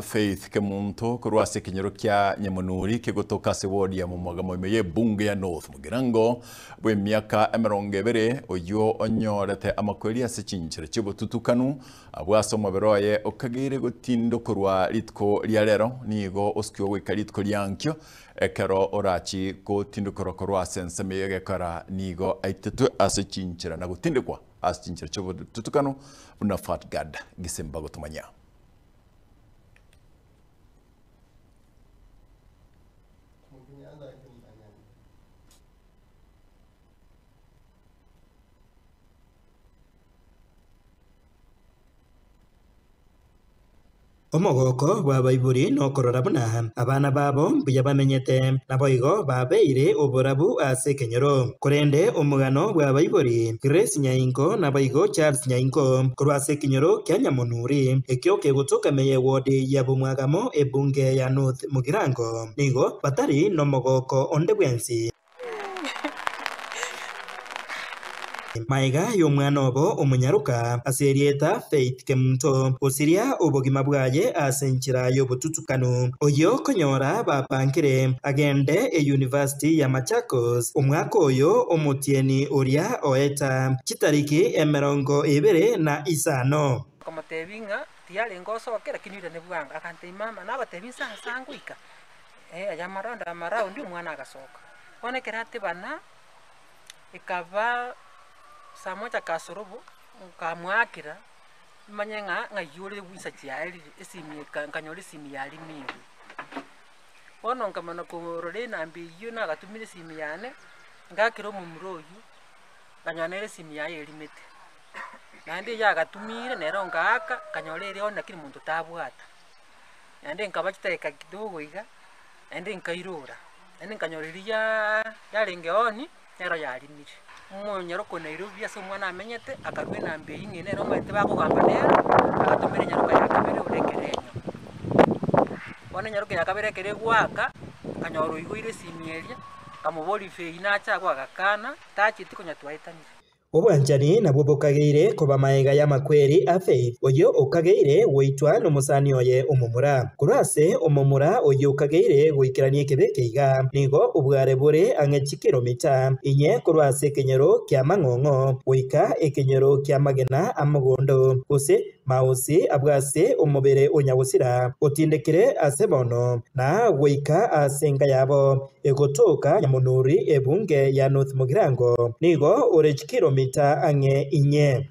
Faith Kemunto kurwase kinyoro kya Nyamunuri kigotoka sewodi ya mumwaga moimeye bunge ya North Mugirango bwe miaka 20 oyo onyorete amakweli ase chinchire chibotutukanu abwasoma beroye okagire gotindo kurwa litko lya lero nigo oskyo gwika litko lyankyo ekero orachi gotindo korwa senseme yegekara nigo aitetu ase chinchire na gotindikwa ase chinchire chibotutukanu buna fatgad gisemba gotumanya. Omogoko babaiburi no korora buna abana babo mbuya bamenyete naboigo babeire oborabu ase kenyoro korende omugano bwabaiburi Grace Nyaingo naboigo Charles Nyaingo korwase kenyoro kya Nyamunuri ekyo kegotoka meye wodi ya Bumwagamo ebunge ya North Mugirango nigo batari no mogoko onde bwensi Maiga y'omwana obo omunyaruka aserieta Faith Kemunto osiria obogima bwaye asenchira y'obututukanu oyo konyora bapangire agende e University ya Machakos omwaka oyo omutieni oria oeta chitariki 25 komotebinga tiale ngosoke lakini yule nebwanga akante mama nabatebisa sanguika ayamaronda amaraundi omwana agasoka bonekera ati bana ikava saa moja kasorobo nkamwakira manyenga ngayure bwisa cyari esimi kanyore simi yali mingi bono nkamana ko rorena ambi yuna gatumire simi yane ngakiro mu muroyu kanyonere simi yaye limete nandi ya gatumire nero ngaka kanyorere ona kiri muntu tabwata nandi nkabachiteka kidogo iga nandi nkairura nandi kanyoreria yarenge oni nero yalimire Nyaroko Nairobi ase mwana amenyete akagwena mbe ingene ro mwete bakugamba nero agatumire nyaruka yakabere urekerenyo wana nyaruka yakabere kere gwaka kanyoro igwire simieria kamubori fe inacha kwa gakana tachi tiko nyatwaitanire Obwanjani nabwo bokageire koba maega ya makweri a Faith oyo okageire woitwa no musani oye omumura kurase omumura oyo okageire goikiranie kebeke iga nigo ubware bure angechi kilomita inye kurase kenyero kya Mang'ong'o goika ekenyero kya Magena amugondo ose mausi abwase omubere onyagusira otindekire ase bono na goika asenga yabo egotoka Nyamunuri ebunge ya North Mugirango nigo orechi kilomita ange inye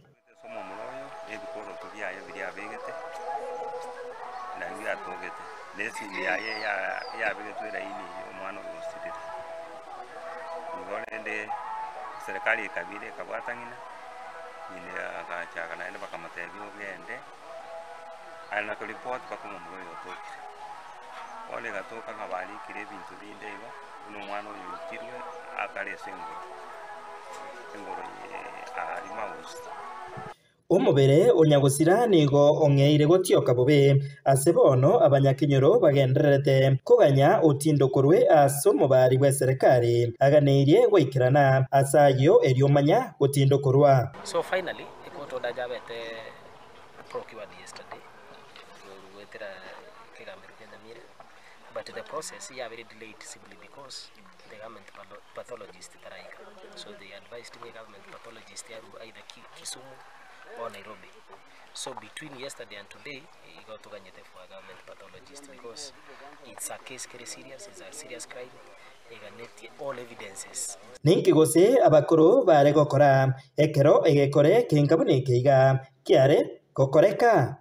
serikali ikabile kabwatangina nyine agachaga naende bakamatebyo ogende alina kuripoti bakoma mugoyo otokire ole gatoka ngabalikire ebintu binde igo uno mwana oyo yukirwe akarese engoro ari mawusi omubere onyagusira nigo ongeire gotioka bobe ase bono abanyakinyoro bagendererete koganya otindo korwe ase omubari bwa serikali aganeirie goikirana asayo eriomanya otindo korwa. So finally ikoto dajabete procured yesterday wetera kegamero kenyamire but the process is very delayed simply because the government pathologist taraika so they advised me government pathologist yaru either Kisumu or Nairobi. So between yesterday and today, he got to get for a government pathologist because it's a case very serious, it's a serious crime. He can get all evidences. Ninki gose abakuru bare gokora ekero egekore kinkabune kiga kiare gokoreka.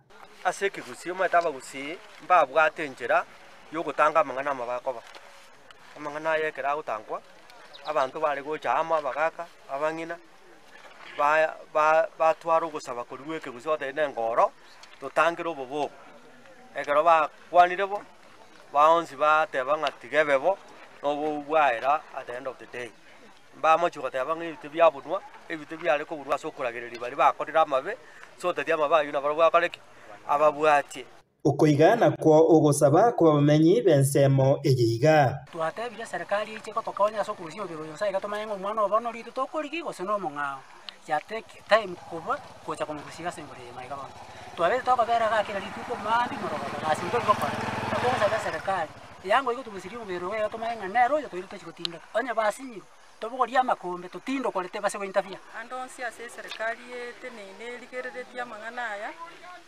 Aseke gusi omataba gusi mbabwate njera yo gutanga amangana mabakoba. Amangana yekera gutangwa abantu bare gochama bagaka abangina batwara gusaba kuriweke gusode nengoro tutangiro bobo egero bakwanire bo baonzi bateba ngatigebebo no bwaera at the end of the day bamochi goteba ngibite byabunwa ebite byale ko burwa sokuragereri bari bakorira amabe so tatia mabayu na barwa kareke ababwati ukoigana kwa ugusaba kwa bamenyi bensemo egiga twatebire serikali iche ko tokonya sokurusio biro yonsa igatomanya ngo mwana obono rito tokorigi gose no mongao ya take time kuba kuja kumgusia sembure maiga bana twabere tokobera gakira rituko mandi morogoda asinto gokora tokosaba serikali yango iko tugusiri ubero we tomaenga nero yo toirito chikotinda onya basinyi tobogoria makombe totindo kolete base go interview andonsi ase serikali tenene ligereretia mang'ana aya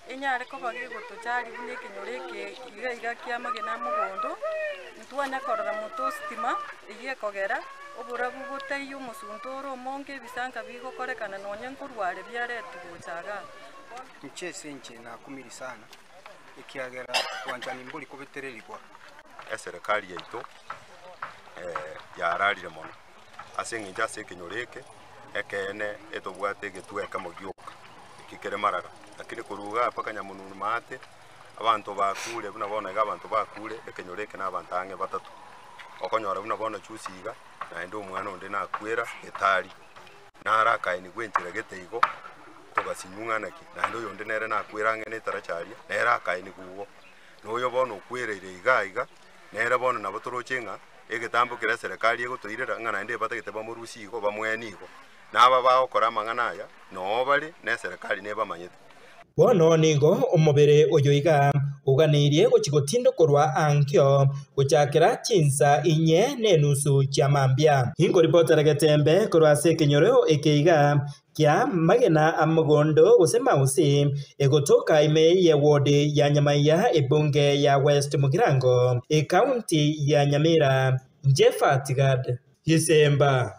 enyare kobage gotochari bune kinyoreke iga kia magena mugondo ntwanya korora moto stima iye kogera oburabu butaiyo musuntoro monge bisanka bigo korekana nonye nkurware byare tugochaga nchese nche na kumiri sana ikiagera wanjani mbuli kubetererikwa serikali yaitu yararire mono ase nginja ase kinyoreke ekene etobwate getweka mogioka ikikere maraga lakini kuruga paka nyamununu mate abantu bakure buna bona abantu bakure ekinyoreke n'abantu ange batatu okonyora buna bona chusiga na ndo umwana onde nakwera etari naraka ini gwenjira geteigo togasinyunganaki na ndo yonde nere nakwera ngene taracharia neraka ini kuwo noyo bona okwerere igaiga nere bona nabotorocenga egetambo kira serikali egotoirera ngana inde batagete bamurusi igo bamwenigo naba baokora mang'ana aya no bali ne serikali ne bamanyete bono nigo umubere uyoiga uganirie guchigotindo korwa ankyo guchakira chinsa inye nenusu cha mambia hingo ripota Getembe korwa sekinyoreo ekeiga kya magena amugondo gusema usi egotoka ime ya wodi ya Nyamaiya ebunge ya West Mugirango county ya Nyamira Jeffa Tigad Hisemba